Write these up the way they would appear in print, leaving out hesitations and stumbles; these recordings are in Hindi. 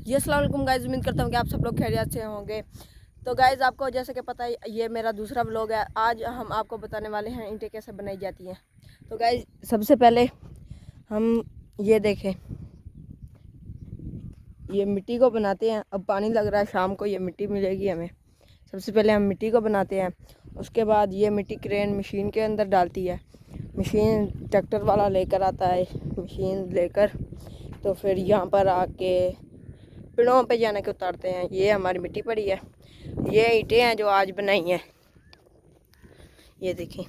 जी अस्सलाम वालेकुम गाइज़, उम्मीद करता हूँ कि आप सब लोग खैरियत से होंगे। तो गाइज़ आपको जैसे कि पता है ये मेरा दूसरा व्लॉग है। आज हम आपको बताने वाले हैं ईंटें कैसे बनाई जाती हैं। तो गाइज़ सबसे पहले हम ये देखें, ये मिट्टी को बनाते हैं। अब पानी लग रहा है, शाम को ये मिट्टी मिलेगी हमें। सबसे पहले हम मिट्टी को बनाते हैं, उसके बाद ये मिट्टी क्रेन मशीन के अंदर डालती है। मशीन ट्रैक्टर वाला लेकर आता है, मशीन लेकर तो फिर यहाँ पर आके पेड़ों पे जाने के उतारते हैं। ये हमारी मिट्टी पड़ी है, ये ईंटें हैं जो आज बनाई हैं। ये देखें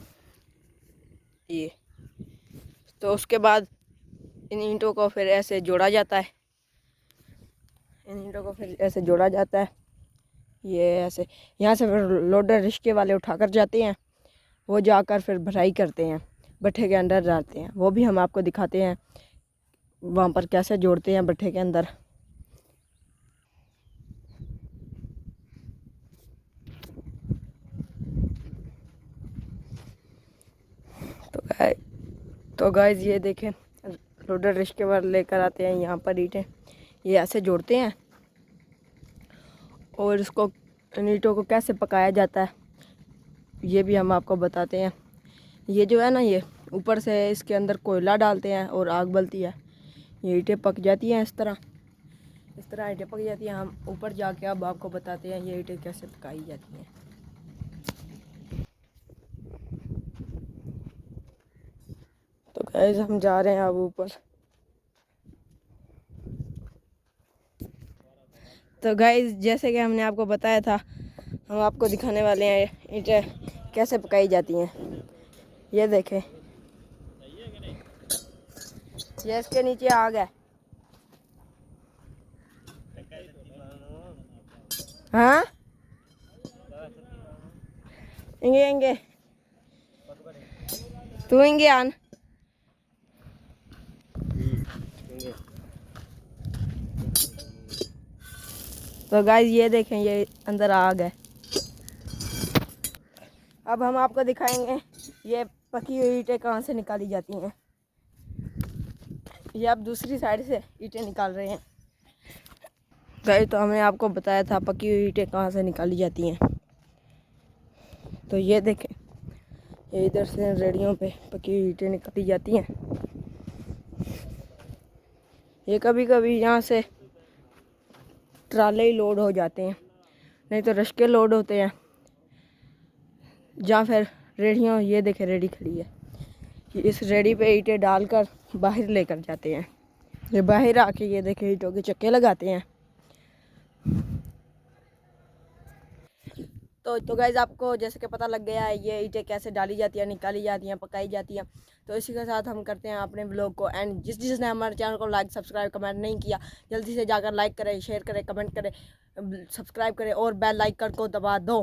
ये। तो उसके बाद इन ईंटों को फिर ऐसे जोड़ा जाता है, ये ऐसे। यहाँ से फिर लोडर रिश्के वाले उठाकर जाते हैं, वो जाकर फिर भराई करते हैं, भट्ठे के अंदर डालते हैं। वो भी हम आपको दिखाते हैं वहाँ पर कैसे जोड़ते हैं भट्ठे के अंदर। तो गाइस ये देखें, लोडर रिश्के वाले लेकर आते हैं यहाँ पर ईंटें, ये ऐसे जोड़ते हैं। और इसको ईंटों को कैसे पकाया जाता है ये भी हम आपको बताते हैं। ये जो है ना, ये ऊपर से इसके अंदर कोयला डालते हैं और आग बलती है, ये ईंटें पक जाती हैं। इस तरह ईंटें पक जाती हैं। हम ऊपर जाके अब आपको बताते हैं ये ईंटें कैसे पकाई जाती हैं। तो गाइस हम जा रहे हैं अब ऊपर। तो गाइस जैसे कि हमने आपको बताया था, हम आपको दिखाने वाले हैं ईंटें कैसे पकाई जाती हैं। ये देखें, ये इसके नीचे आग है। हाँ इंगे तू इंगे आन। तो गाइस ये देखें, ये अंदर आग है। अब हम आपको दिखाएंगे ये पकी हुई ईंटें कहाँ से निकाली जाती हैं। ये अब दूसरी साइड से ईंटें निकाल रहे हैं। गाइस तो हमने आपको बताया था पकी हुई ईंटें कहाँ से निकाली जाती हैं। तो ये देखें, ये इधर से रेडियों पे पकी हुई ईंटें निकाली जाती हैं। ये कभी कभी यहाँ से ट्राले ही लोड हो जाते हैं, नहीं तो रश्के लोड होते हैं, या फिर रेडियों। ये देखें रेडी खड़ी है, इस रेडी पे ईंटें डालकर बाहर लेकर जाते हैं। ये बाहर आके ये देखें ईंटों के चक्के लगाते हैं। तो गाइज आपको जैसे कि पता लग गया है ये ईंटें कैसे डाली जाती है, निकाली जाती हैं, पकाई जाती हैं। तो इसी के साथ हम करते हैं अपने व्लॉग को एंड। जिसने हमारे चैनल को लाइक सब्सक्राइब कमेंट नहीं किया, जल्दी से जाकर लाइक करें, शेयर करें, कमेंट करें, सब्सक्राइब करें और बेल आइकन को दबा दो।